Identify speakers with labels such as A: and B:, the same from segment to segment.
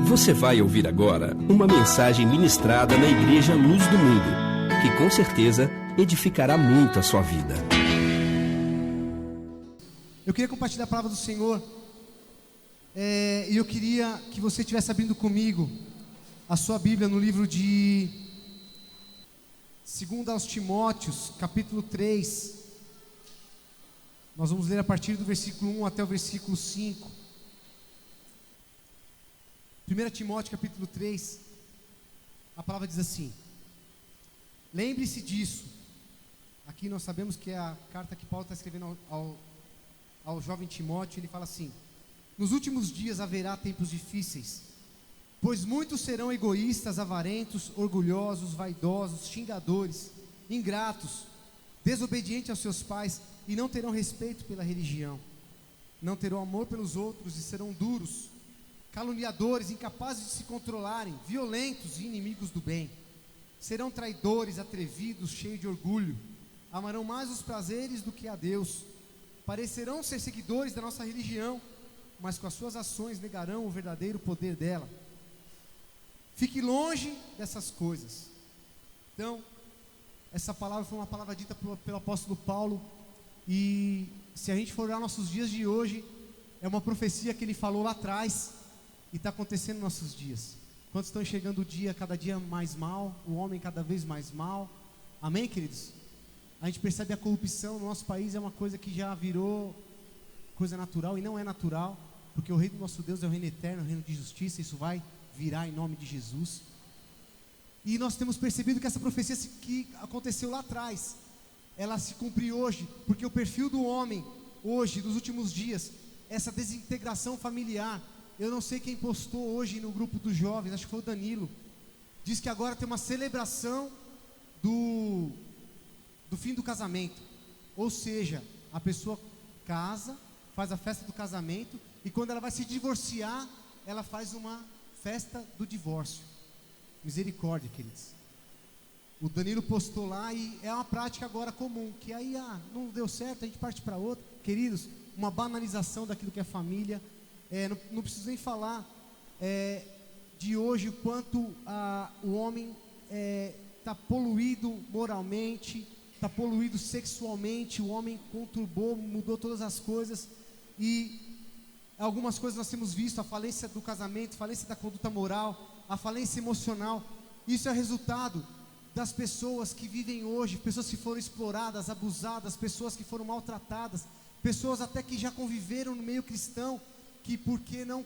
A: Você vai ouvir agora uma mensagem ministrada na Igreja Luz do Mundo, que com certeza edificará muito a sua vida.
B: Eu queria compartilhar a palavra do Senhor, e eu queria que você estivesse abrindo comigo a sua Bíblia no livro de 2 aos Timóteos, capítulo 3. Nós vamos ler a partir do versículo 1 até o versículo 5. 1 Timóteo capítulo 3, a palavra diz assim: lembre-se disso. Aqui nós sabemos que é a carta que Paulo está escrevendo ao jovem Timóteo. Ele fala assim: nos últimos dias haverá tempos difíceis, pois muitos serão egoístas, avarentos, orgulhosos, vaidosos, xingadores, ingratos, desobedientes aos seus pais, e não terão respeito pela religião, não terão amor pelos outros e serão duros, caluniadores, incapazes de se controlarem, violentos e inimigos do bem. Serão traidores, atrevidos, cheios de orgulho, amarão mais os prazeres do que a Deus. Parecerão ser seguidores da nossa religião, mas com as suas ações negarão o verdadeiro poder dela. Fique longe dessas coisas. Então, essa palavra foi uma palavra dita pelo apóstolo Paulo, e se a gente for olhar nossos dias de hoje, é uma profecia que ele falou lá atrás, e está acontecendo nos nossos dias. Quantos estão enxergando o dia cada dia mais mal, o homem cada vez mais mal? Amém, queridos? A gente percebe a corrupção no nosso país é uma coisa que já virou coisa natural, e não é natural, porque o reino do nosso Deus é o reino eterno, o reino de justiça. Isso vai virar em nome de Jesus. E nós temos percebido que essa profecia que aconteceu lá atrás, ela se cumpre hoje, porque o perfil do homem hoje, nos últimos dias, essa desintegração familiar. Eu não sei quem postou hoje no grupo dos jovens, acho que foi o Danilo, diz que agora tem uma celebração do fim do casamento. Ou seja, a pessoa casa, faz a festa do casamento, e quando ela vai se divorciar, ela faz uma festa do divórcio. Misericórdia, queridos. O Danilo postou lá, e é uma prática agora comum, que aí, não deu certo, a gente parte para outra. Queridos, uma banalização daquilo que é família. Não preciso nem falar de hoje o quanto o homem está poluído moralmente, está poluído sexualmente. O homem conturbou, mudou todas as coisas, e algumas coisas nós temos visto: a falência do casamento, a falência da conduta moral, a falência emocional. Isso é resultado das pessoas que vivem hoje, pessoas que foram exploradas, abusadas, pessoas que foram maltratadas, pessoas até que já conviveram no meio cristão, que porque não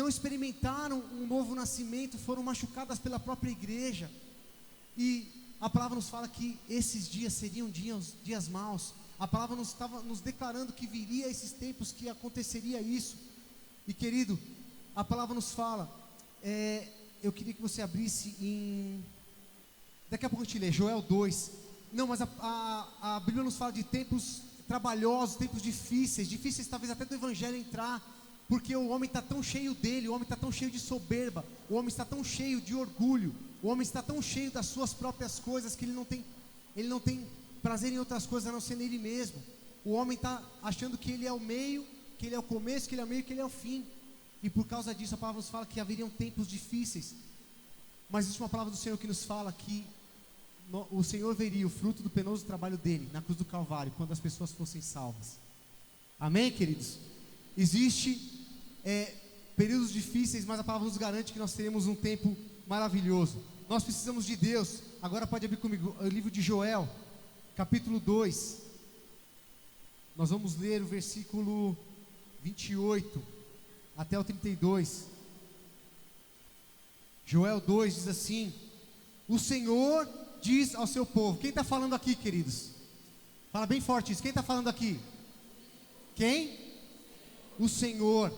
B: experimentaram um novo nascimento, foram machucadas pela própria igreja. E a palavra nos fala que esses dias seriam dias maus. A palavra nos estava nos declarando que viria esses tempos, que aconteceria isso. E querido, a palavra nos fala, eu queria que você abrisse daqui a pouco a gente lê Joel 2. Não, mas a Bíblia nos fala de tempos trabalhosos, tempos difíceis talvez até do evangelho entrar, porque o homem está tão cheio dele, o homem está tão cheio de soberba, o homem está tão cheio de orgulho, o homem está tão cheio das suas próprias coisas, que ele não tem prazer em outras coisas a não ser nele mesmo. O homem está achando que ele é o meio, que ele é o começo, que ele é o meio, que ele é o fim, e por causa disso a palavra nos fala que haveriam tempos difíceis. Mas existe uma palavra do Senhor que nos fala que o Senhor veria o fruto do penoso trabalho dele na cruz do Calvário, quando as pessoas fossem salvas. Amém, queridos? Existe períodos difíceis, mas a palavra nos garante que nós teremos um tempo maravilhoso. Nós precisamos de Deus. Agora pode abrir comigo o livro de Joel, capítulo 2. Nós vamos ler o versículo 28 até o 32. Joel 2 diz assim: o Senhor diz ao seu povo. Quem está falando aqui, queridos? Fala bem forte isso. Quem está falando aqui? Quem? O Senhor.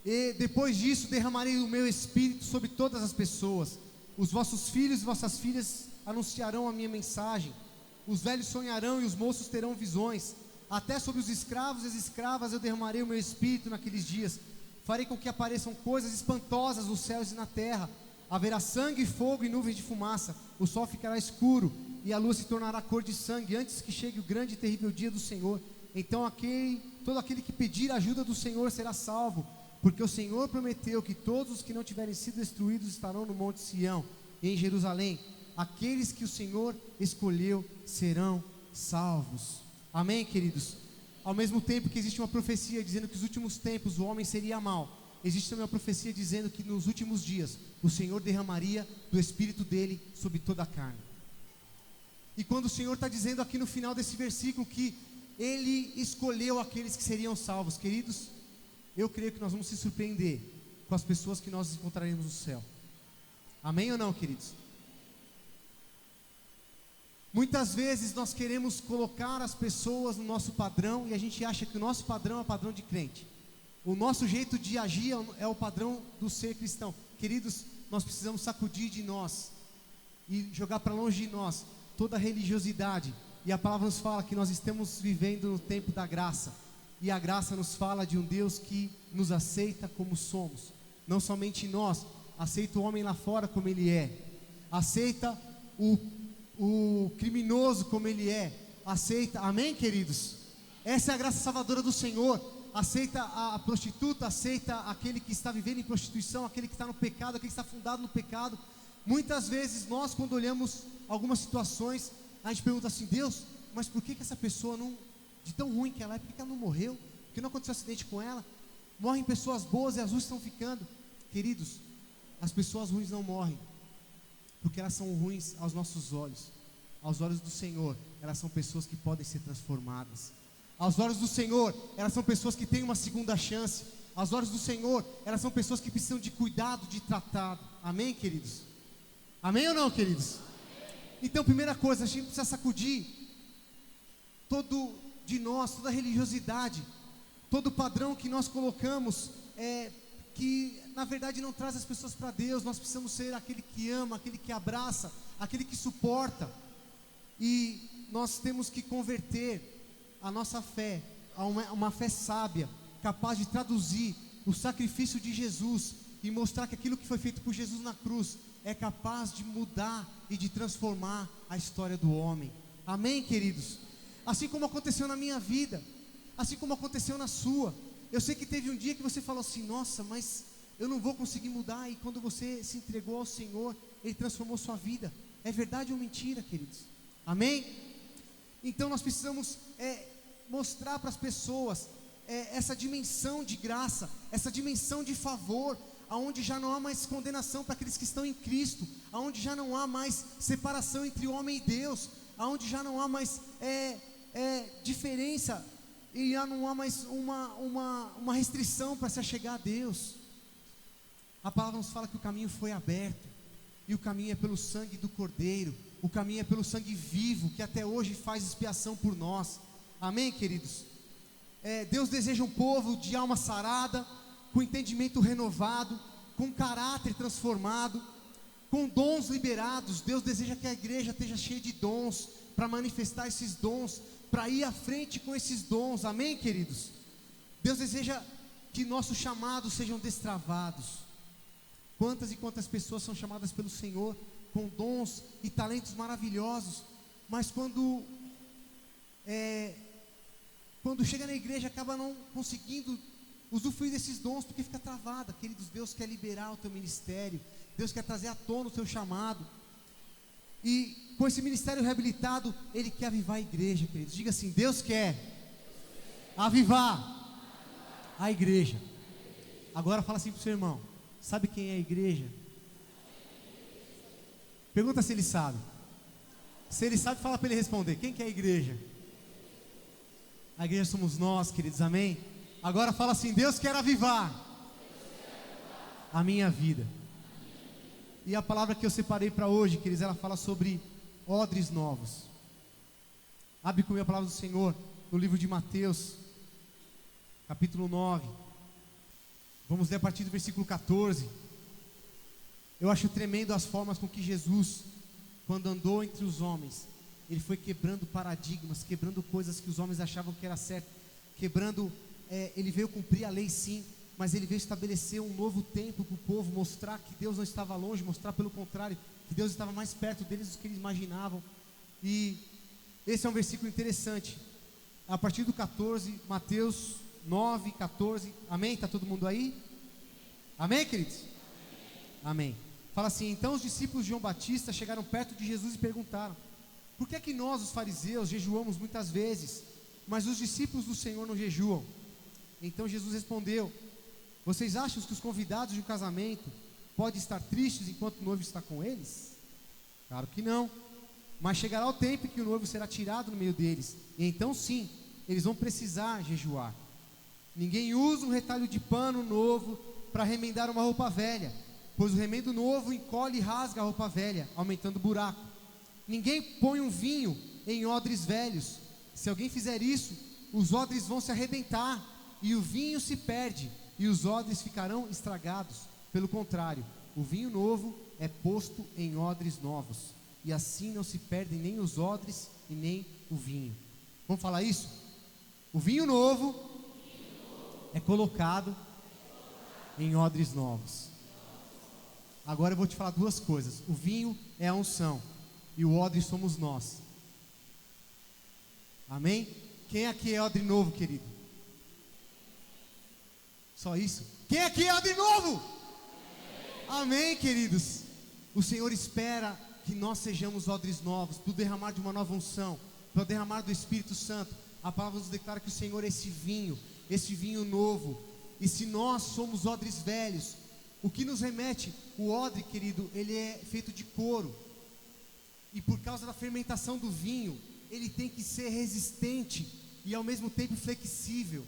B: E depois disso derramarei o meu espírito sobre todas as pessoas. Os vossos filhos e vossas filhas anunciarão a minha mensagem. Os velhos sonharão e os moços terão visões. Até sobre os escravos e as escravas eu derramarei o meu espírito naqueles dias. Farei com que apareçam coisas espantosas nos céus e na terra. Haverá sangue, fogo e nuvens de fumaça. O sol ficará escuro e a lua se tornará cor de sangue, antes que chegue o grande e terrível dia do Senhor. Então todo aquele que pedir a ajuda do Senhor será salvo, porque o Senhor prometeu que todos os que não tiverem sido destruídos estarão no monte Sião e em Jerusalém. Aqueles que o Senhor escolheu serão salvos. Amém, queridos? Ao mesmo tempo que existe uma profecia dizendo que nos últimos tempos o homem seria mau, existe também uma profecia dizendo que nos últimos dias o Senhor derramaria do Espírito dele sobre toda a carne. E quando o Senhor está dizendo aqui no final desse versículo que Ele escolheu aqueles que seriam salvos, queridos, eu creio que nós vamos se surpreender com as pessoas que nós encontraremos no céu. Amém ou não, queridos? Muitas vezes nós queremos colocar as pessoas no nosso padrão e a gente acha que o nosso padrão é o padrão de crente. O nosso jeito de agir é o padrão do ser cristão. Queridos, nós precisamos sacudir de nós e jogar para longe de nós toda a religiosidade. E a palavra nos fala que nós estamos vivendo no tempo da graça. E a graça nos fala de um Deus que nos aceita como somos. Não somente nós, aceita o homem lá fora como ele é. Aceita o criminoso como ele é. Aceita, amém, queridos? Essa é a graça salvadora do Senhor. Aceita a prostituta, aceita aquele que está vivendo em prostituição, aquele que está no pecado, aquele que está fundado no pecado. Muitas vezes nós, quando olhamos algumas situações, a gente pergunta assim: Deus, mas por que essa pessoa não, de tão ruim que ela é, por que ela não morreu? Por que não aconteceu acidente com ela? Morrem pessoas boas e as ruins estão ficando. Queridos, as pessoas ruins não morrem porque elas são ruins aos nossos olhos. Aos olhos do Senhor, elas são pessoas que podem ser transformadas. Aos olhos do Senhor, elas são pessoas que têm uma segunda chance. Aos olhos do Senhor, elas são pessoas que precisam de cuidado, de tratado. Amém, queridos? Amém ou não, queridos? Então, primeira coisa, a gente precisa sacudir todo de nós, toda a religiosidade, todo padrão que nós colocamos, que na verdade não traz as pessoas para Deus. Nós precisamos ser aquele que ama, aquele que abraça, aquele que suporta. E nós temos que converter a nossa fé a uma fé sábia, capaz de traduzir o sacrifício de Jesus e mostrar que aquilo que foi feito por Jesus na cruz é capaz de mudar e de transformar a história do homem. Amém, queridos? Assim como aconteceu na minha vida, assim como aconteceu na sua. Eu sei que teve um dia que você falou assim: nossa, mas eu não vou conseguir mudar. E quando você se entregou ao Senhor, Ele transformou sua vida. É verdade ou mentira, queridos? Amém? Então nós precisamos mostrar para as pessoas essa dimensão de graça, essa dimensão de favor, aonde já não há mais condenação para aqueles que estão em Cristo, aonde já não há mais separação entre o homem e Deus, aonde já não há mais diferença, e já não há mais uma restrição para se achegar a Deus. A palavra nos fala que o caminho foi aberto, e o caminho é pelo sangue do Cordeiro, o caminho é pelo sangue vivo, que até hoje faz expiação por nós. Amém, queridos? Deus deseja um povo de alma sarada, com entendimento renovado, com caráter transformado, com dons liberados. Deus deseja que a igreja esteja cheia de dons, para manifestar esses dons, para ir à frente com esses dons. Amém, queridos? Deus deseja que nossos chamados sejam destravados. Quantas e quantas pessoas são chamadas pelo Senhor com dons e talentos maravilhosos, mas quando chega na igreja acaba não conseguindo usufruir desses dons, porque fica travada. Queridos, Deus quer liberar o teu ministério, Deus quer trazer à tona o teu chamado, e com esse ministério reabilitado, Ele quer avivar a igreja, queridos. Diga assim: Deus quer avivar a igreja. Agora fala assim para o seu irmão: sabe quem é a igreja? Pergunta se ele sabe. Se ele sabe, fala para ele responder. Quem que é a igreja? A igreja somos nós, queridos, amém? Agora fala assim: Deus quer avivar a minha vida. E a palavra que eu separei para hoje, queridos, ela fala sobre odres novos. Abre comigo a palavra do Senhor no livro de Mateus, capítulo 9. Vamos ler a partir do versículo 14. Eu acho tremendo as formas com que Jesus, quando andou entre os homens, Ele foi quebrando paradigmas, quebrando coisas que os homens achavam que era certo, Ele veio cumprir a lei, sim, mas Ele veio estabelecer um novo tempo para o povo, mostrar que Deus não estava longe, mostrar pelo contrário, que Deus estava mais perto deles do que eles imaginavam. E esse é um versículo interessante. A partir do 14, Mateus 9, 14. Amém? Está todo mundo aí? Amém, queridos? Amém. Fala assim: então os discípulos de João Batista chegaram perto de Jesus e perguntaram: por que é que nós, os fariseus, jejuamos muitas vezes, mas os discípulos do Senhor não jejuam? Então Jesus respondeu: vocês acham que os convidados de um casamento podem estar tristes enquanto o noivo está com eles? Claro que não. Mas chegará o tempo em que o noivo será tirado no meio deles, e então sim, eles vão precisar jejuar. Ninguém usa um retalho de pano novo para remendar uma roupa velha, pois o remendo novo encolhe e rasga a roupa velha, aumentando o buraco. Ninguém põe um vinho em odres velhos. Se alguém fizer isso, os odres vão se arrebentar, e o vinho se perde, e os odres ficarão estragados. Pelo contrário, o vinho novo é posto em odres novos, e assim não se perdem nem os odres e nem o vinho. Vamos falar isso? O vinho novo é colocado em odres novos. Agora eu vou te falar duas coisas. O vinho é a unção, e o odre somos nós. Amém? Quem aqui é odre novo, querido? Só isso? Quem aqui é odre novo? Amém, queridos? O Senhor espera que nós sejamos odres novos, para o derramar de uma nova unção, para o derramar do Espírito Santo. A palavra nos declara que o Senhor é esse vinho novo. E se nós somos odres velhos, o que nos remete? O odre, querido, ele é feito de couro, e por causa da fermentação do vinho, ele tem que ser resistente e ao mesmo tempo flexível.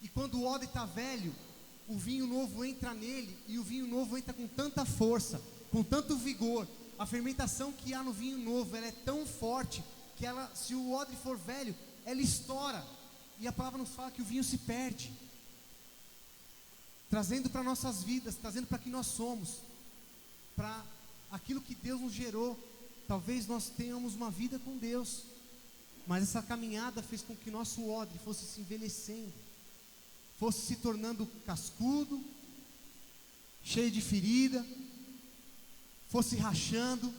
B: E quando o odre está velho, o vinho novo entra nele, e o vinho novo entra com tanta força, com tanto vigor. A fermentação que há no vinho novo, ela é tão forte, que ela, se o odre for velho, ela estoura, e a palavra nos fala que o vinho se perde, trazendo para nossas vidas, trazendo para quem nós somos, para aquilo que Deus nos gerou. Talvez nós tenhamos uma vida com Deus, mas essa caminhada fez com que nosso odre fosse se envelhecendo, fosse se tornando cascudo, cheio de ferida, fosse rachando.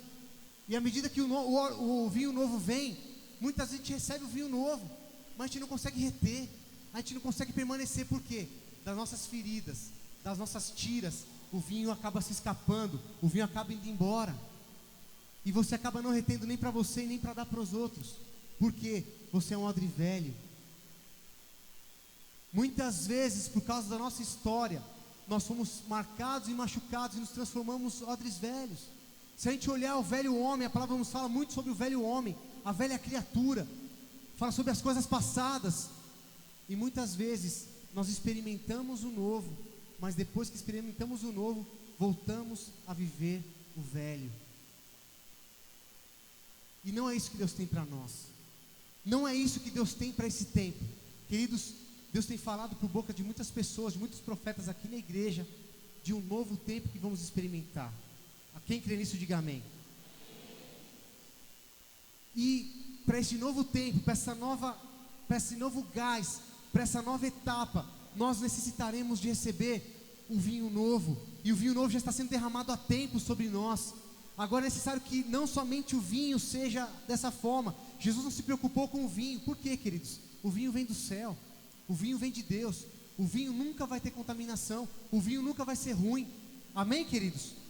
B: E à medida que o vinho novo vem, muitas vezes a gente recebe o vinho novo, mas a gente não consegue reter, a gente não consegue permanecer. Por quê? Das nossas feridas, das nossas tiras, o vinho acaba se escapando, o vinho acaba indo embora, e você acaba não retendo nem para você e nem para dar para os outros, porque você é um odre velho. Muitas vezes, por causa da nossa história, nós fomos marcados e machucados e nos transformamos em odres velhos. Se a gente olhar o velho homem, a palavra nos fala muito sobre o velho homem, a velha criatura, fala sobre as coisas passadas, e muitas vezes nós experimentamos o novo, mas depois que experimentamos o novo, voltamos a viver o velho. E não é isso que Deus tem para nós, não é isso que Deus tem para esse tempo. Queridos, Deus tem falado por boca de muitas pessoas, de muitos profetas aqui na igreja, de um novo tempo que vamos experimentar. A quem crê nisso, diga amém. E para esse novo tempo, para esse novo gás, para essa nova etapa, nós necessitaremos de receber o vinho novo. E o vinho novo já está sendo derramado há tempo sobre nós. Agora é necessário que não somente o vinho seja dessa forma. Jesus não se preocupou com o vinho. Por quê, queridos? O vinho vem do céu, o vinho vem de Deus. O vinho nunca vai ter contaminação, o vinho nunca vai ser ruim. Amém, queridos?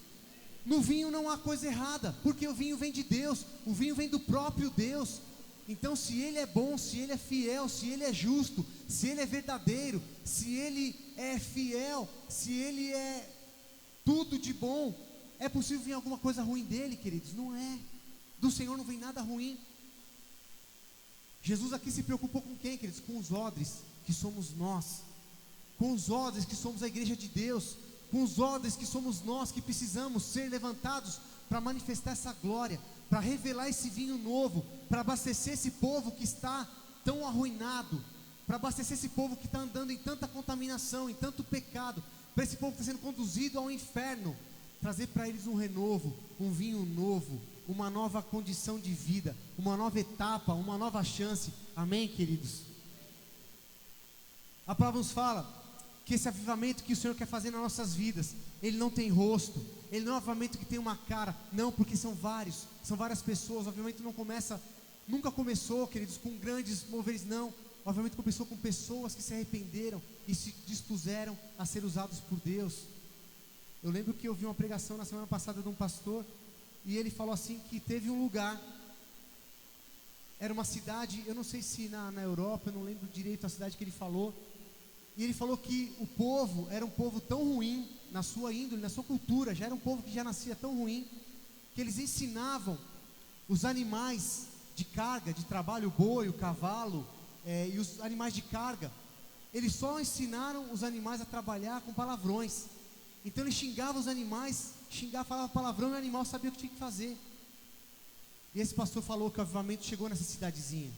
B: No vinho não há coisa errada, porque o vinho vem de Deus, o vinho vem do próprio Deus. Então, se Ele é bom, se Ele é fiel, se Ele é justo, se Ele é verdadeiro, se Ele é fiel, se Ele é tudo de bom, é possível vir alguma coisa ruim dele, queridos? Não é. Do Senhor não vem nada ruim. Jesus aqui se preocupou com quem, queridos? Com os odres, que somos nós, com os odres que somos a igreja de Deus, com os odres que somos nós, que precisamos ser levantados para manifestar essa glória, para revelar esse vinho novo, para abastecer esse povo que está tão arruinado, para abastecer esse povo que está andando em tanta contaminação, em tanto pecado, para esse povo que está sendo conduzido ao inferno, trazer para eles um renovo, um vinho novo, uma nova condição de vida, uma nova etapa, uma nova chance. Amém, queridos? A palavra nos fala que esse avivamento que o Senhor quer fazer nas nossas vidas, ele não tem rosto, ele não é um avivamento que tem uma cara, não, porque são várias pessoas. O avivamento não começa, nunca começou, queridos, com grandes moveres, não. O avivamento começou com pessoas que se arrependeram e se dispuseram a ser usados por Deus. Eu lembro que eu vi uma pregação na semana passada de um pastor, e ele falou assim, que teve um lugar, era uma cidade, eu não sei se na Europa, eu não lembro direito a cidade que ele falou, e ele falou que o povo era um povo tão ruim, na sua índole, na sua cultura, já era um povo que já nascia tão ruim, que eles ensinavam os animais de carga, de trabalho, o boi, o cavalo, e os animais de carga, eles só ensinaram os animais a trabalhar com palavrões. Então ele xingava os animais, falava palavrão, e o animal sabia o que tinha que fazer. E esse pastor falou que o avivamento chegou nessa cidadezinha.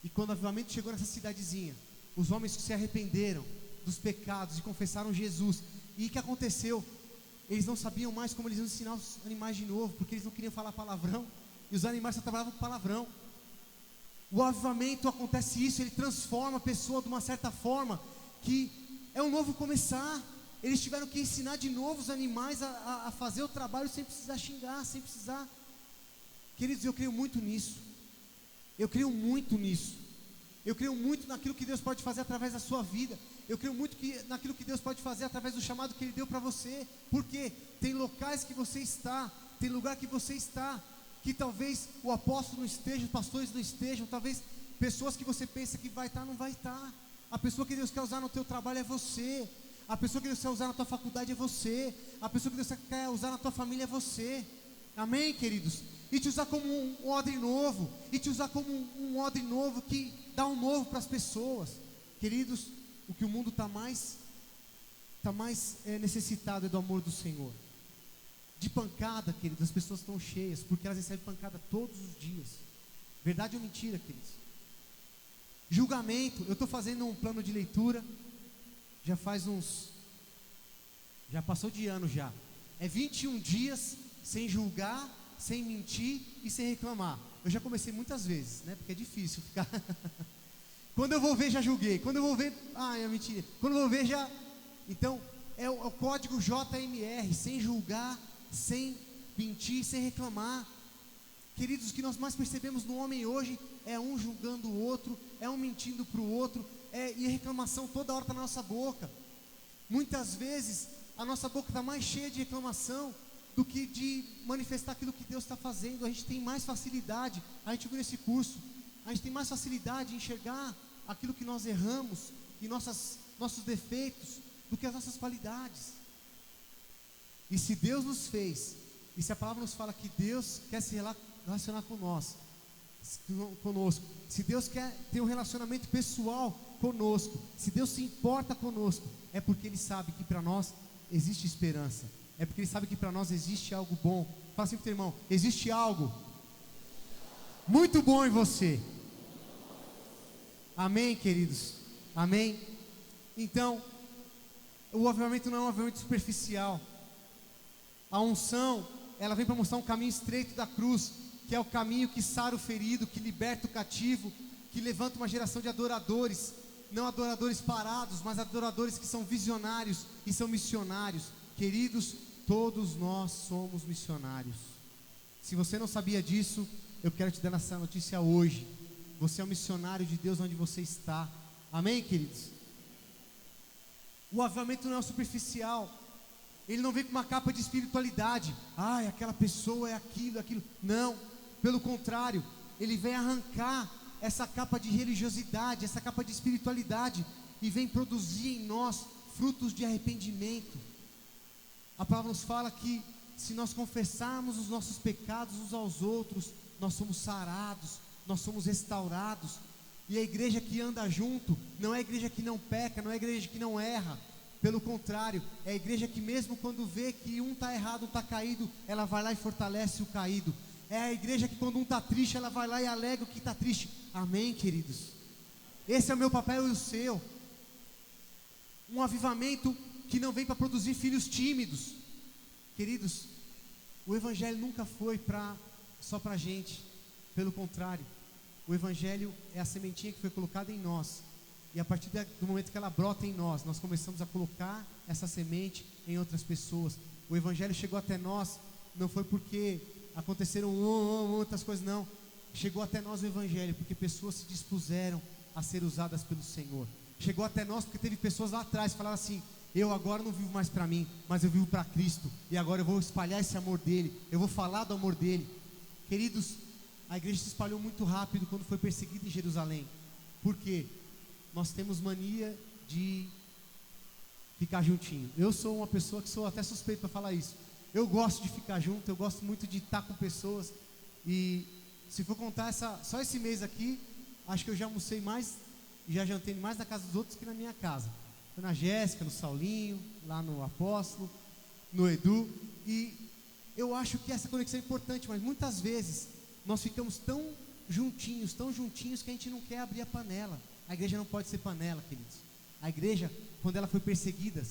B: E quando o avivamento chegou nessa cidadezinha, os homens que se arrependeram dos pecados e confessaram Jesus. E o que aconteceu? Eles não sabiam mais como eles iam ensinar os animais de novo, porque eles não queriam falar palavrão, e os animais só trabalhavam com palavrão. O avivamento acontece isso, ele transforma a pessoa de uma certa forma, que é um novo começar. Eles tiveram que ensinar de novo os animais a fazer o trabalho sem precisar xingar, sem precisar. Queridos, eu creio muito nisso. Eu creio muito nisso. Eu creio muito naquilo que Deus pode fazer através da sua vida. Eu creio muito naquilo que Deus pode fazer através do chamado que Ele deu para você. Porque tem locais que você está, tem lugar que você está, que talvez o apóstolo não esteja, os pastores não estejam, talvez pessoas que você pensa que vai estar, não vai estar. A pessoa que Deus quer usar no teu trabalho é você. A pessoa que Deus quer usar na tua faculdade é você. A pessoa que Deus quer usar na tua família é você. Amém, queridos? E te usar como um odre novo. E te usar como um odre novo que dá um novo para as pessoas. Queridos, o que o mundo está mais necessitado é do amor do Senhor. De pancada, queridos, as pessoas estão cheias, porque elas recebem pancada todos os dias. Verdade ou mentira, queridos? Julgamento, eu estou fazendo um plano de leitura, já passou de ano já. É 21 dias sem julgar, sem mentir e sem reclamar. Eu já comecei muitas vezes, né? Porque é difícil ficar. Quando eu vou ver, já julguei. Quando eu vou ver, é mentira. Quando eu vou ver, já. Então, é o código JMR, sem julgar, sem mentir, sem reclamar. Queridos, o que nós mais percebemos no homem hoje é um julgando o outro, é um mentindo para o outro, e a reclamação toda hora está na nossa boca. Muitas vezes a nossa boca está mais cheia de reclamação do que de manifestar aquilo que Deus está fazendo. A gente tem mais facilidade, a gente viu nesse curso, a gente tem mais facilidade em enxergar aquilo que nós erramos e nossos defeitos do que as nossas qualidades. E se Deus nos fez, e se a palavra nos fala que Deus quer se relacionar conosco, se Deus quer ter um relacionamento pessoal conosco, se Deus se importa conosco, é porque Ele sabe que para nós existe esperança, é porque Ele sabe que para nós existe algo bom. Fala assim para o teu irmão: existe algo muito bom em você. Amém, queridos? Amém? Então, o avivamento não é um avivamento superficial. A unção, ela vem para mostrar um caminho estreito da cruz, que é o caminho que sara o ferido, que liberta o cativo, que levanta uma geração de adoradores, não adoradores parados, mas adoradores que são visionários e são missionários. Queridos, todos nós somos missionários. Se você não sabia disso, eu quero te dar essa notícia hoje. Você é um missionário de Deus onde você está. Amém, queridos? O avivamento não é superficial. Ele não vem com uma capa de espiritualidade. Aquela pessoa é aquilo. Não, pelo contrário, ele vem arrancar essa capa de religiosidade, essa capa de espiritualidade, e vem produzir em nós frutos de arrependimento. A palavra nos fala que se nós confessarmos os nossos pecados uns aos outros, nós somos sarados, nós somos restaurados. E a igreja que anda junto não é a igreja que não peca, não é a igreja que não erra. Pelo contrário, é a igreja que mesmo quando vê que um está errado, um está caído, ela vai lá e fortalece o caído. É a igreja que quando um está triste, ela vai lá e alega o que está triste. Amém, queridos? Esse é o meu papel e o seu. Um avivamento que não vem para produzir filhos tímidos. Queridos, o evangelho nunca foi só para a gente. Pelo contrário, o evangelho é a sementinha que foi colocada em nós. E a partir do momento que ela brota em nós, nós começamos a colocar essa semente em outras pessoas. O Evangelho chegou até nós, não foi porque aconteceram outras coisas, não. Chegou até nós o Evangelho porque pessoas se dispuseram a ser usadas pelo Senhor. Chegou até nós porque teve pessoas lá atrás que falaram assim: eu agora não vivo mais para mim, mas eu vivo para Cristo, e agora eu vou espalhar esse amor dele, eu vou falar do amor dele. Queridos, a igreja se espalhou muito rápido quando foi perseguida em Jerusalém. Por quê? Nós temos mania de ficar juntinho. Eu sou uma pessoa que sou até suspeito para falar isso. Eu gosto de ficar junto, eu gosto muito de estar com pessoas. E se for contar só esse mês aqui, acho que eu já almocei mais, já jantei mais na casa dos outros que na minha casa. Foi na Jéssica, no Saulinho, lá no Apóstolo, no Edu. E eu acho que essa conexão é importante, mas muitas vezes nós ficamos tão juntinhos que a gente não quer abrir a panela. A igreja não pode ser panela, queridos. A igreja, quando ela foi perseguida,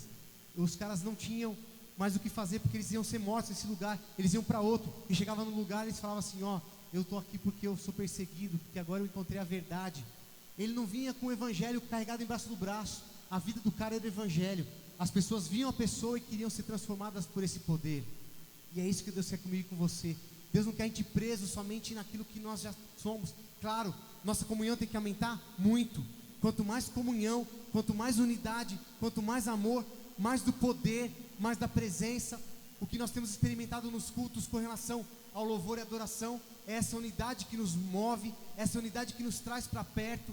B: os caras não tinham mais o que fazer, porque eles iam ser mortos nesse lugar. Eles iam para outro, e chegavam no lugar e eles falavam assim: ó, eu estou aqui porque eu sou perseguido, porque agora eu encontrei a verdade. Ele não vinha com o evangelho carregado embaixo do braço. A vida do cara era o evangelho. As pessoas viam a pessoa e queriam ser transformadas por esse poder. E é isso que Deus quer comigo e com você. Deus não quer a gente preso somente naquilo que nós já somos. Claro, nossa comunhão tem que aumentar muito. Quanto mais comunhão, quanto mais unidade, quanto mais amor, mais do poder, mais da presença. O que nós temos experimentado nos cultos com relação ao louvor e adoração é essa unidade que nos move, essa unidade que nos traz para perto.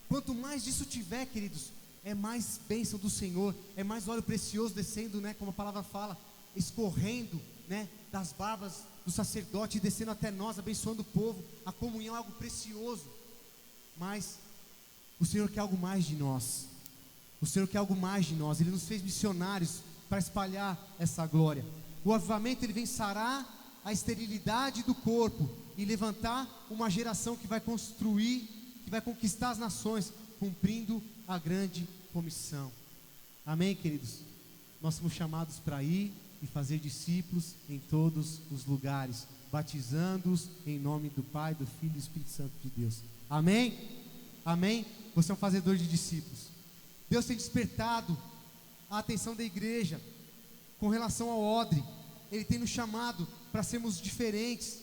B: Quanto mais disso tiver, queridos, é mais bênção do Senhor, é mais óleo precioso descendo, né, como a palavra fala, escorrendo, né, das barbas do sacerdote e descendo até nós, abençoando o povo. A comunhão é algo precioso, mas o Senhor quer algo mais de nós. O Senhor quer algo mais de nós. Ele nos fez missionários para espalhar essa glória. O avivamento, ele vem sarar a esterilidade do corpo e levantar uma geração que vai construir, que vai conquistar as nações, cumprindo a grande comissão. Amém, queridos? Nós somos chamados para ir e fazer discípulos em todos os lugares, batizando-os em nome do Pai, do Filho e do Espírito Santo de Deus. Amém? Amém? Você é um fazedor de discípulos. Deus tem despertado a atenção da igreja com relação ao odre. Ele tem nos chamado para sermos diferentes.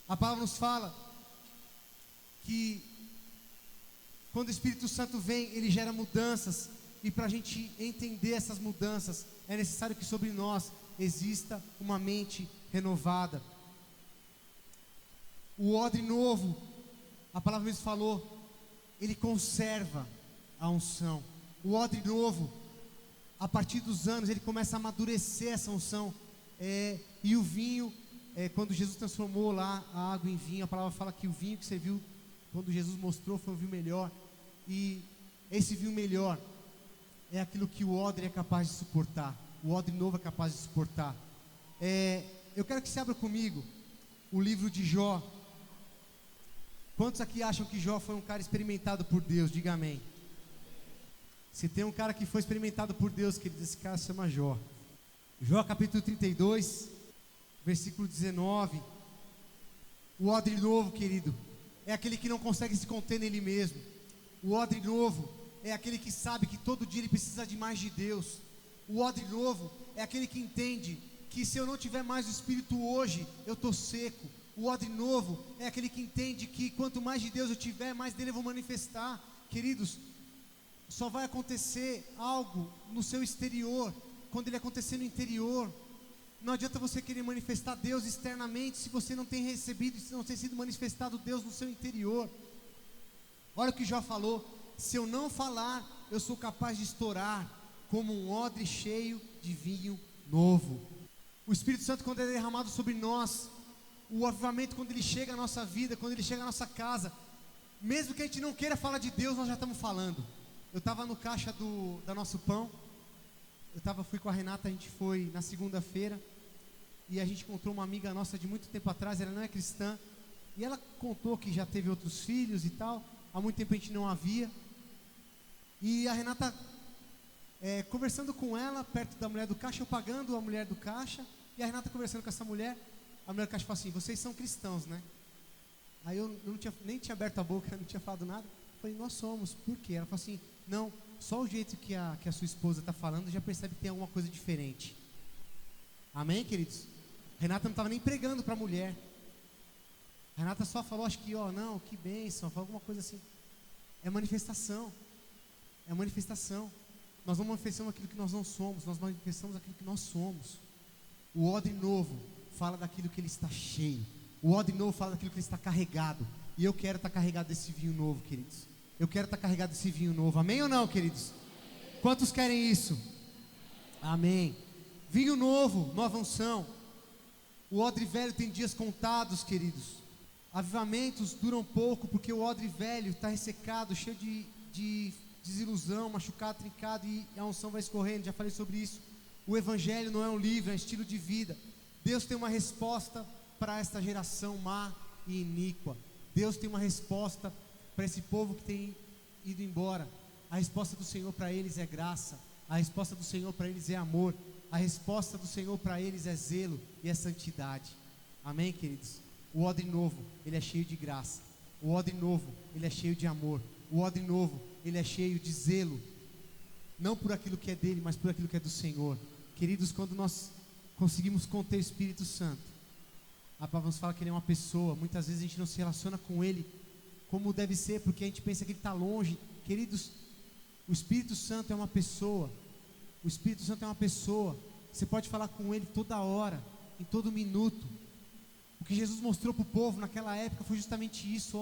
B: A palavra nos fala que quando o Espírito Santo vem, ele gera mudanças. E para a gente entender essas mudanças, é necessário que sobre nós exista uma mente renovada. O odre novo, a palavra mesmo falou, ele conserva a unção. O odre novo, a partir dos anos, ele começa a amadurecer essa unção. E o vinho, quando Jesus transformou lá a água em vinho, a palavra fala que o vinho que você viu, quando Jesus mostrou, foi um vinho melhor. E esse vinho melhor é aquilo que o odre é capaz de suportar. O odre novo é capaz de suportar. Eu quero que você abra comigo o livro de Jó. Quantos aqui acham que Jó foi um cara experimentado por Deus? Diga amém. Se tem um cara que foi experimentado por Deus, querido, esse cara se chama Jó. Jó capítulo 32, versículo 19. O odre novo, querido, é aquele que não consegue se conter nele mesmo. O odre novo é aquele que sabe que todo dia ele precisa de mais de Deus. O odre novo é aquele que entende que se eu não tiver mais o Espírito hoje, eu estou seco. O odre novo é aquele que entende que quanto mais de Deus eu tiver, mais dele eu vou manifestar. Queridos, só vai acontecer algo no seu exterior quando ele acontecer no interior. Não adianta você querer manifestar Deus externamente se você não tem recebido, se não tem sido manifestado Deus no seu interior. Olha o que Jó falou: se eu não falar, eu sou capaz de estourar como um odre cheio de vinho novo. O Espírito Santo, quando é derramado sobre nós, o avivamento, quando ele chega à nossa vida, quando ele chega à nossa casa, mesmo que a gente não queira falar de Deus, nós já estamos falando. Eu estava no caixa da Nosso Pão. Fui com a Renata, a gente foi na segunda-feira, e a gente encontrou uma amiga nossa de muito tempo atrás. Ela não é cristã, e ela contou que já teve outros filhos e tal. Há muito tempo a gente não a via. E a Renata, conversando com ela, perto da mulher do caixa, eu pagando a mulher do caixa, e a Renata conversando com essa mulher. A mulher do caixa falou assim: vocês são cristãos, né? Aí eu nem tinha aberto a boca, não tinha falado nada. falei, nós somos. Por quê? Ela falou assim, não, só o jeito que a sua esposa está falando, já percebe que tem alguma coisa diferente. Amém, queridos? Renata não estava nem pregando para a mulher. Renata só falou, acho que, não, que bênção, falou alguma coisa assim. É manifestação. É manifestação. Nós não manifestamos aquilo que nós não somos, nós manifestamos aquilo que nós somos. O odre novo fala daquilo que ele está cheio. O odre novo fala daquilo que ele está carregado. E eu quero estar carregado desse vinho novo, queridos. Eu quero estar carregado desse vinho novo. Amém ou não, queridos? Quantos querem isso? Amém. Vinho novo, nova unção. O odre velho tem dias contados, queridos. Avivamentos duram pouco, porque o odre velho está ressecado, cheio de desilusão, machucado, trincado, e a unção vai escorrendo. Já falei sobre isso. O evangelho não é um livro, é um estilo de vida. Deus tem uma resposta para esta geração má e iníqua. Deus tem uma resposta para esse povo que tem ido embora. A resposta do Senhor para eles é graça. A resposta do Senhor para eles é amor. A resposta do Senhor para eles é zelo e é santidade. Amém, queridos? O odre novo, ele é cheio de graça. O odre novo, ele é cheio de amor. O odre novo, ele é cheio de zelo. Não por aquilo que é dele, mas por aquilo que é do Senhor. Queridos, quando nós conseguimos conter o Espírito Santo, a palavra nos fala que ele é uma pessoa. Muitas vezes a gente não se relaciona com ele como deve ser, porque a gente pensa que ele está longe. Queridos, o Espírito Santo é uma pessoa. O Espírito Santo é uma pessoa. Você pode falar com ele toda hora, em todo minuto. O que Jesus mostrou para o povo naquela época foi justamente isso.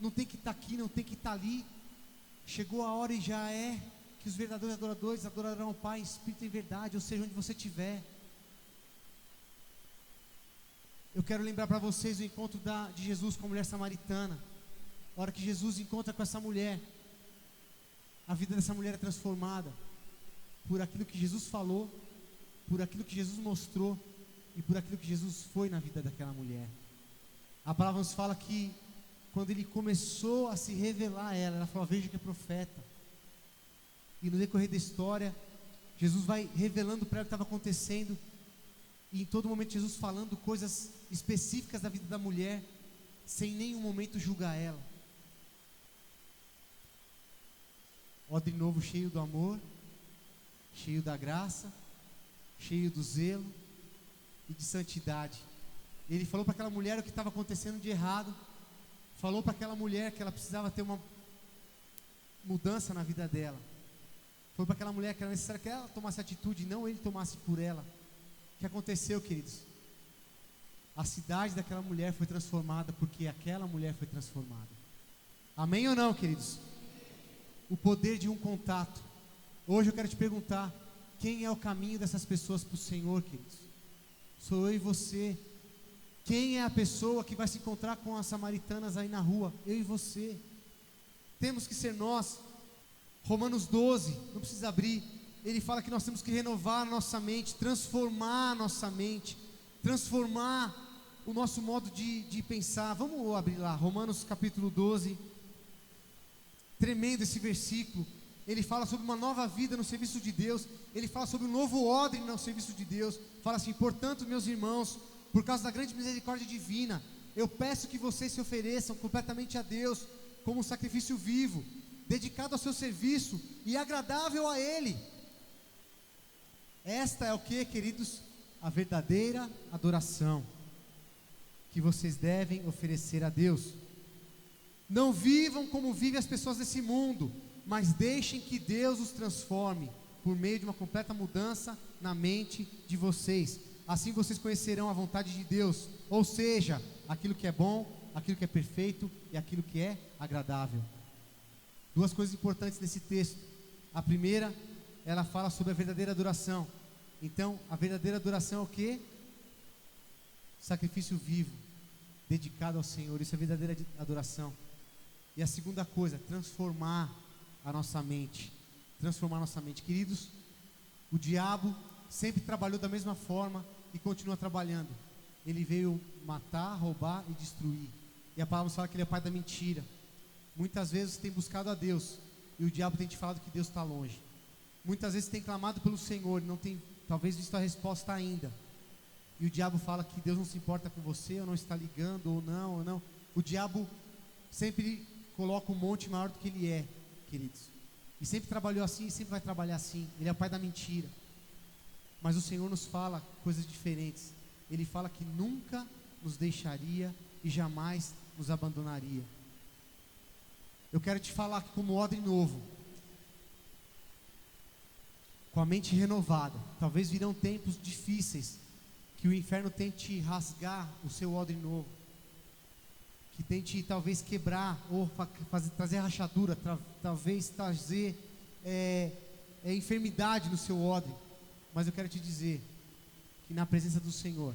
B: Não tem que estar aqui, não tem que estar ali. Chegou a hora e já é que os verdadeiros adoradores adorarão o Pai em espírito e em verdade, ou seja, onde você estiver. Eu quero lembrar para vocês o encontro de Jesus com a mulher samaritana. A hora que Jesus encontra com essa mulher, a vida dessa mulher é transformada por aquilo que Jesus falou, por aquilo que Jesus mostrou e por aquilo que Jesus foi na vida daquela mulher. A palavra nos fala que quando ele começou a se revelar a ela falou, veja que é profeta. E no decorrer da história, Jesus vai revelando para ela o que estava acontecendo. E em todo momento Jesus falando coisas específicas da vida da mulher, sem em nenhum momento julgar ela. Odre novo cheio do amor, cheio da graça, cheio do zelo e de santidade. Ele falou para aquela mulher o que estava acontecendo de errado. Falou para aquela mulher que ela precisava ter uma mudança na vida dela. Foi para aquela mulher que era necessário que ela tomasse atitude e não ele tomasse por ela. O que aconteceu, queridos? A cidade daquela mulher foi transformada porque aquela mulher foi transformada. Amém ou não, queridos? O poder de um contato. Hoje eu quero te perguntar, quem é o caminho dessas pessoas para o Senhor, queridos? Sou eu e você. Quem é a pessoa que vai se encontrar com as samaritanas aí na rua? Eu e você. Temos que ser nós. Romanos 12, não precisa abrir. Ele fala que nós temos que renovar a nossa mente, transformar a nossa mente, transformar o nosso modo de pensar. Vamos abrir lá, Romanos capítulo 12. Tremendo esse versículo. Ele fala sobre uma nova vida no serviço de Deus. Ele fala sobre um novo ordem no serviço de Deus. Fala assim, portanto, meus irmãos, por causa da grande misericórdia divina, eu peço que vocês se ofereçam completamente a Deus, como um sacrifício vivo, dedicado ao seu serviço e agradável a Ele. Esta é o que, queridos? A verdadeira adoração que vocês devem oferecer a Deus. Não vivam como vivem as pessoas desse mundo, mas deixem que Deus os transforme por meio de uma completa mudança na mente de vocês. Assim vocês conhecerão a vontade de Deus, ou seja, aquilo que é bom, aquilo que é perfeito e aquilo que é agradável. Duas coisas importantes nesse texto. A primeira, ela fala sobre a verdadeira adoração. Então, a verdadeira adoração é o quê? Sacrifício vivo, dedicado ao Senhor. Isso é verdadeira adoração. E a segunda coisa, transformar a nossa mente. Transformar a nossa mente. Queridos, o diabo sempre trabalhou da mesma forma e continua trabalhando. Ele veio matar, roubar e destruir. E a palavra nos fala que ele é pai da mentira. Muitas vezes você tem buscado a Deus e o diabo tem te falado que Deus está longe. Muitas vezes você tem clamado pelo Senhor e não tem talvez visto a resposta ainda. E o diabo fala que Deus não se importa com você, ou não está ligando, ou não. O diabo sempre coloca um monte maior do que ele é, queridos. E sempre trabalhou assim e sempre vai trabalhar assim. Ele é o pai da mentira. Mas o Senhor nos fala coisas diferentes. Ele fala que nunca nos deixaria e jamais nos abandonaria. Eu quero te falar que, como odre novo, com a mente renovada, talvez virão tempos difíceis, que o inferno tente rasgar o seu odre novo, que tente talvez quebrar, ou trazer rachadura, talvez trazer enfermidade no seu odre. Mas eu quero te dizer que na presença do Senhor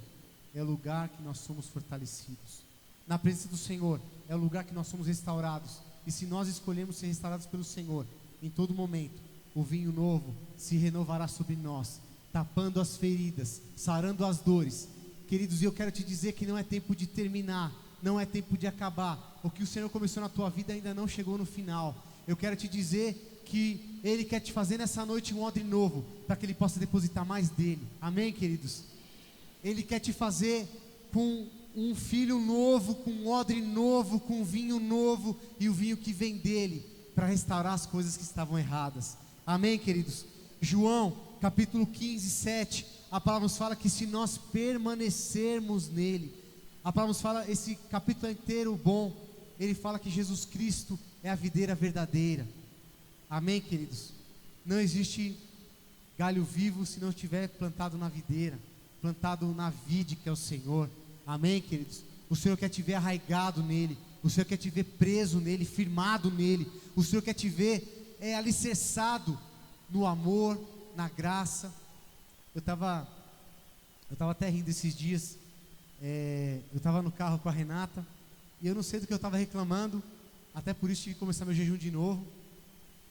B: é o lugar que nós somos fortalecidos. Na presença do Senhor é o lugar que nós somos restaurados. E se nós escolhermos ser restaurados pelo Senhor, em todo momento, o vinho novo se renovará sobre nós, tapando as feridas, sarando as dores. Queridos, eu quero te dizer que não é tempo de terminar, não é tempo de acabar. O que o Senhor começou na tua vida ainda não chegou no final. Eu quero te dizer que Ele quer te fazer nessa noite um odre novo, para que Ele possa depositar mais dele. Amém, queridos? Ele quer te fazer com um filho novo, com um odre novo, com um vinho novo, e o vinho que vem dele, para restaurar as coisas que estavam erradas. Amém, queridos? João, capítulo 15, 7, a palavra nos fala que se nós permanecermos nele, a palavra nos fala, esse capítulo inteiro bom, ele fala que Jesus Cristo é a videira verdadeira. Amém, queridos? Não existe galho vivo se não estiver plantado na videira, plantado na vide que é o Senhor. Amém, queridos? O Senhor quer te ver arraigado nele, o Senhor quer te ver preso nele, firmado nele, o Senhor quer te ver alicerçado no amor, na graça. Eu estava até rindo esses dias. Eu estava no carro com a Renata, e eu não sei do que eu estava reclamando, até por isso tive que começar meu jejum de novo.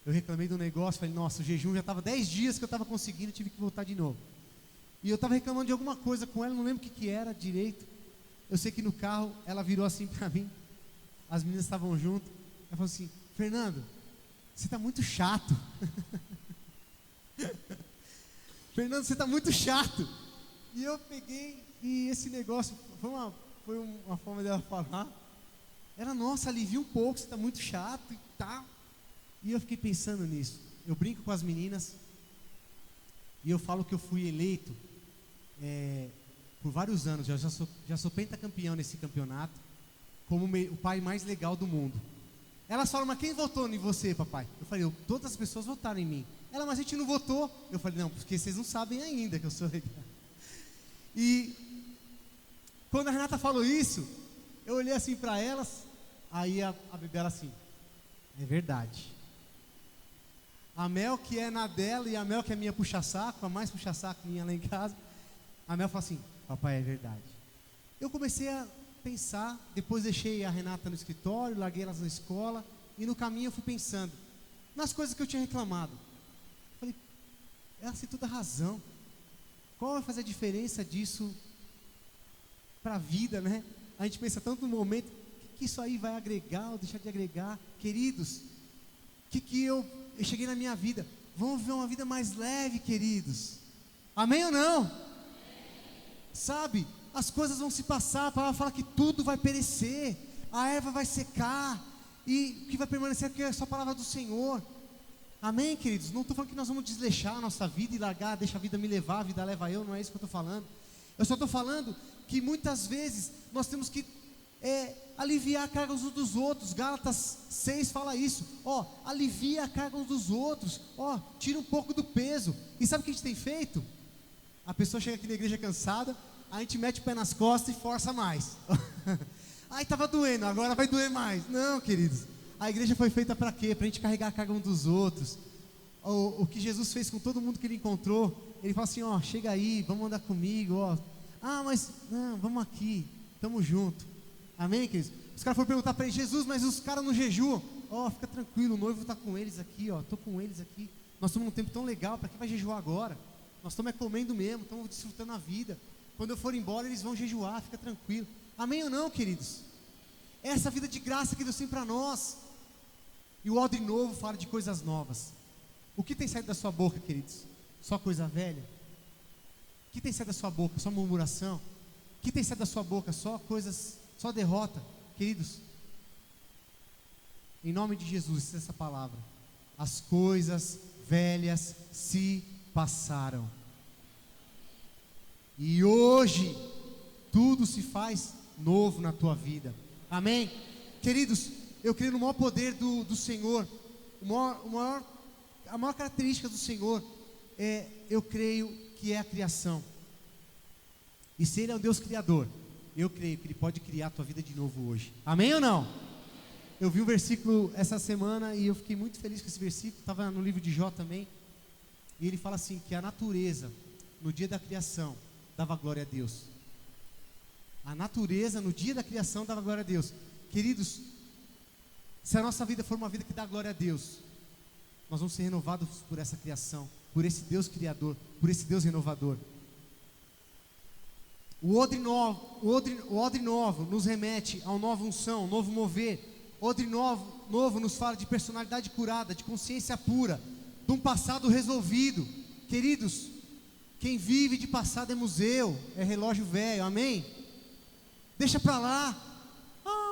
B: Eu reclamei do negócio, falei, nossa, o jejum já estava 10 dias que eu estava conseguindo, tive que voltar de novo. E eu estava reclamando de alguma coisa com ela, não lembro o que era direito. Eu sei que no carro, ela virou assim para mim, as meninas estavam junto, ela falou assim, Fernando, você está muito chato. Fernando, você está muito chato. E eu peguei, e esse negócio, foi uma forma dela falar, era, nossa, alivia um pouco, você está muito chato e tal. E eu fiquei pensando nisso. Eu brinco com as meninas, e eu falo que eu fui eleito por vários anos, já sou pentacampeão nesse campeonato, como o pai mais legal do mundo. Elas falam, mas quem votou em você, papai? Eu falei, todas as pessoas votaram em mim. Ela, mas a gente não votou. Eu falei, não, porque vocês não sabem ainda que eu sou legal. E quando a Renata falou isso, eu olhei assim para elas, aí a bebê ela assim, é verdade. A Mel, que é na dela, e a Mel, que é minha puxa-saco, a mais puxa-saco minha lá em casa, a Mel falou assim, papai, é verdade. Eu comecei a pensar, depois deixei a Renata no escritório, larguei elas na escola, e no caminho eu fui pensando nas coisas que eu tinha reclamado. Falei, ela tem toda razão. Qual vai fazer a diferença disso para a vida, né? A gente pensa tanto no momento, que isso aí vai agregar ou deixar de agregar. Queridos, que eu cheguei na minha vida, vamos viver uma vida mais leve, queridos. Amém ou não? Sabe, as coisas vão se passar, a palavra fala que tudo vai perecer, a erva vai secar, e o que vai permanecer é porque é só a palavra do Senhor. Amém, queridos? Não estou falando que nós vamos desleixar a nossa vida e largar, deixa a vida me levar, a vida leva eu, não é isso que eu estou falando. Eu só estou falando que muitas vezes nós temos que aliviar a carga uns dos outros. Gálatas 6 fala isso, alivia a carga uns dos outros, tira um pouco do peso. E sabe o que a gente tem feito? A pessoa chega aqui na igreja cansada, a gente mete o pé nas costas e força mais. Ai, estava doendo, agora vai doer mais. Não, queridos, a igreja foi feita para quê? Para a gente carregar a carga um dos outros. O que Jesus fez com todo mundo que Ele encontrou, Ele fala assim, chega aí, vamos andar comigo, mas não, vamos aqui, estamos juntos. Amém, queridos? Os caras foram perguntar para ele, Jesus, mas os caras não jejuam. Fica tranquilo, o noivo está com eles aqui, estou com eles aqui. Nós estamos num tempo tão legal, para que vai jejuar agora? Nós estamos comendo mesmo, estamos desfrutando a vida. Quando eu for embora, eles vão jejuar, fica tranquilo. Amém ou não, queridos? Essa vida de graça que Deus tem para nós. E o odre novo fala de coisas novas. O que tem saído da sua boca, queridos? Só coisa velha? O que tem saído da sua boca? Só murmuração? O que tem saído da sua boca? Só coisas, só derrota? Queridos, Em nome de Jesus, essa palavra. As coisas velhas se passaram. E hoje, tudo se faz novo na tua vida. Amém? Queridos, eu creio no maior poder do Senhor. A maior característica do Senhor eu creio que é a criação. E se Ele é um Deus criador, eu creio que Ele pode criar a tua vida de novo hoje. Amém ou não? Eu vi um versículo essa semana e eu fiquei muito feliz com esse versículo. Estava no livro de Jó também. E ele fala assim, que a natureza, no dia da criação, dava glória a Deus. A natureza, no dia da criação, dava glória a Deus. Queridos, se a nossa vida for uma vida que dá glória a Deus, nós vamos ser renovados por essa criação, por esse Deus criador, por esse Deus renovador. O odre novo nos remete a uma nova unção, um novo mover. O odre novo nos fala de personalidade curada, de consciência pura, de um passado resolvido. Queridos, quem vive de passado é museu, é relógio velho, amém? Deixa para lá.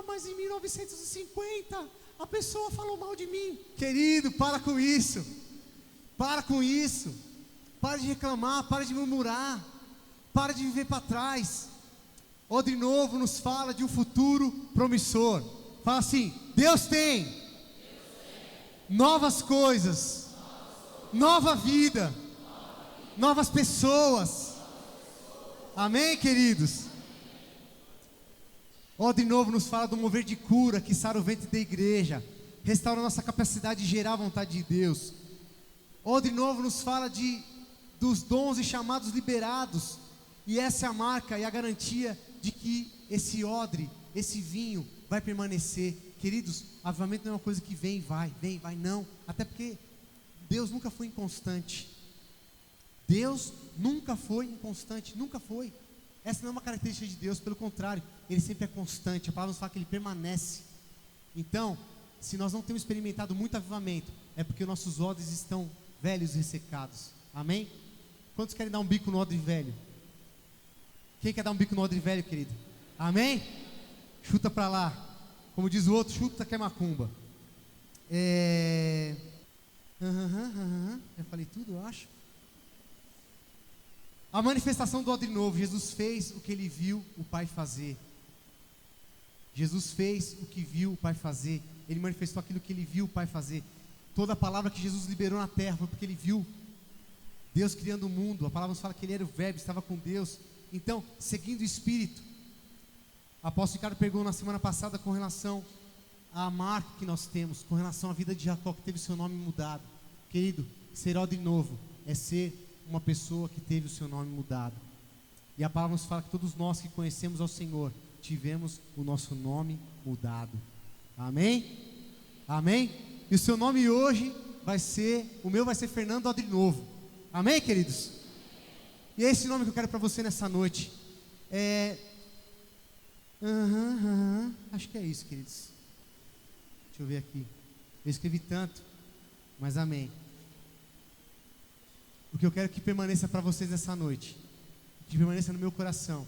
B: Mas em 1950 a pessoa falou mal de mim. Querido, para com isso. Para com isso. Para de reclamar, para de murmurar. Para de viver para trás. Odre novo nos fala de um futuro promissor. Fala assim: Deus tem novas coisas, nova vida, novas pessoas. Amém, queridos? Odre novo nos fala do mover de cura que sara o ventre da igreja, restaura a nossa capacidade de gerar a vontade de Deus. Odre novo nos fala dos dons e chamados liberados, e essa é a marca e a garantia de que esse odre, esse vinho vai permanecer. Queridos, avivamento não é uma coisa que vem e vai, não. Até porque Deus nunca foi inconstante. Deus nunca foi inconstante, nunca foi. Essa não é uma característica de Deus, pelo contrário, Ele sempre é constante. A palavra nos fala que Ele permanece. Então, se nós não temos experimentado muito avivamento, é porque nossos odres estão velhos e ressecados. Amém? Quantos querem dar um bico no odre velho? Quem quer dar um bico no odre velho, querido? Amém? Chuta para lá. Como diz o outro, chuta que é macumba. Já falei tudo, eu acho. A manifestação do odre novo. Jesus fez o que Ele viu o Pai fazer. Jesus fez o que viu o Pai fazer. Ele manifestou aquilo que Ele viu o Pai fazer. Toda a palavra que Jesus liberou na terra foi porque Ele viu Deus criando o mundo. A palavra nos fala que Ele era o Verbo, estava com Deus. Então, seguindo o Espírito, o apóstolo Ricardo pregou na semana passada com relação à marca que nós temos, com relação à vida de Jacó, que teve o seu nome mudado. Querido, ser odre novo é ser uma pessoa que teve o seu nome mudado. E a palavra nos fala que todos nós que conhecemos ao Senhor tivemos o nosso nome mudado. Amém? Amém? E o seu nome hoje o meu vai ser Fernando Odre Novo. Amém, queridos? E é esse nome que eu quero para você nessa noite. Acho que é isso, queridos. Deixa eu ver aqui. Eu escrevi tanto, mas amém. O que eu quero que permaneça para vocês nessa noite, que permaneça no meu coração,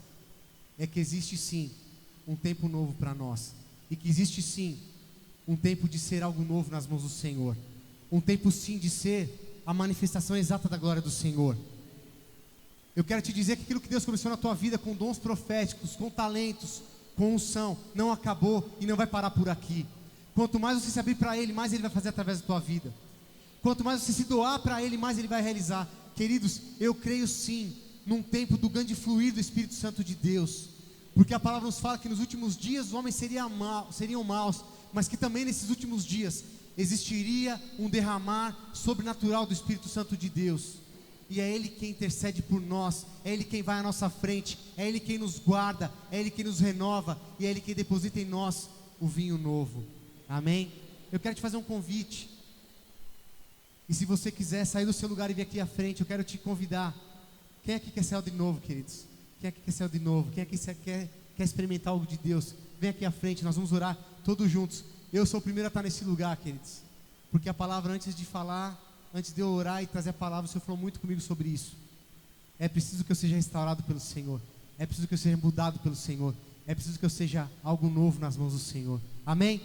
B: é que existe sim um tempo novo para nós, e que existe sim um tempo de ser algo novo nas mãos do Senhor, um tempo sim de ser a manifestação exata da glória do Senhor. Eu quero te dizer que aquilo que Deus começou na tua vida com dons proféticos, com talentos, com unção, não acabou e não vai parar por aqui. Quanto mais você se abrir para Ele, mais Ele vai fazer através da tua vida. Quanto mais você se doar para Ele, mais Ele vai realizar. Queridos, eu creio sim num tempo do grande fluir do Espírito Santo de Deus, porque a palavra nos fala que nos últimos dias os homens seriam maus, mas que também nesses últimos dias existiria um derramar sobrenatural do Espírito Santo de Deus. E é Ele quem intercede por nós, é Ele quem vai à nossa frente, é Ele quem nos guarda, é Ele quem nos renova, e é Ele quem deposita em nós o vinho novo. Amém? Eu quero te fazer um convite. E se você quiser sair do seu lugar e vir aqui à frente, eu quero te convidar. Quem aqui quer ser algo de novo, queridos? Quem aqui quer ser algo de novo? Quem aqui quer experimentar algo de Deus? Vem aqui à frente, nós vamos orar todos juntos. Eu sou o primeiro a estar nesse lugar, queridos. Porque a palavra, antes de falar, antes de eu orar e trazer a palavra, o Senhor falou muito comigo sobre isso. É preciso que eu seja restaurado pelo Senhor. É preciso que eu seja mudado pelo Senhor. É preciso que eu seja algo novo nas mãos do Senhor. Amém?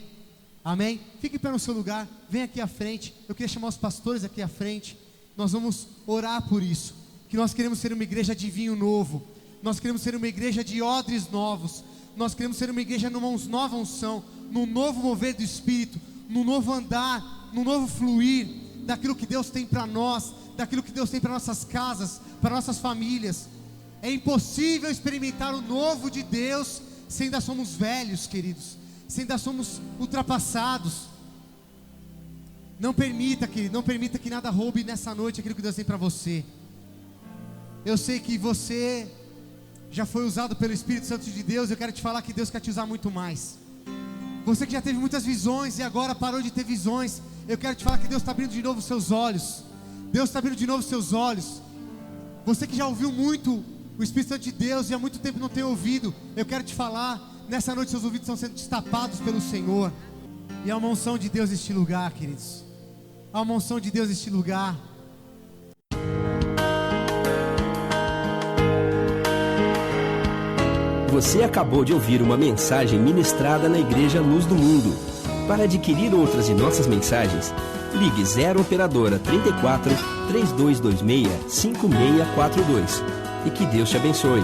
B: Amém? Fique em pé no seu lugar, vem aqui à frente. Eu queria chamar os pastores aqui à frente. Nós vamos orar por isso, que nós queremos ser uma igreja de vinho novo, nós queremos ser uma igreja de odres novos, nós queremos ser uma igreja numa nova unção, num novo mover do Espírito, num novo andar, num novo fluir daquilo que Deus tem para nós, daquilo que Deus tem para nossas casas, para nossas famílias. É impossível experimentar o novo de Deus se ainda somos velhos, queridos, se ainda somos ultrapassados. Não permita, querido, não permita que nada roube nessa noite aquilo que Deus tem para você. Eu sei que você já foi usado pelo Espírito Santo de Deus. Eu quero te falar que Deus quer te usar muito mais. Você que já teve muitas visões e agora parou de ter visões, eu quero te falar que Deus está abrindo de novo os seus olhos. Deus está abrindo de novo os seus olhos. Você que já ouviu muito o Espírito Santo de Deus e há muito tempo não tem ouvido, eu quero te falar, nessa noite seus ouvidos estão sendo destapados pelo Senhor. E há uma unção de Deus neste lugar, queridos. Há uma unção de Deus neste lugar.
A: Você acabou de ouvir uma mensagem ministrada na Igreja Luz do Mundo. Para adquirir outras de nossas mensagens, ligue 0 Operadora 34 3226 5642. E que Deus te abençoe.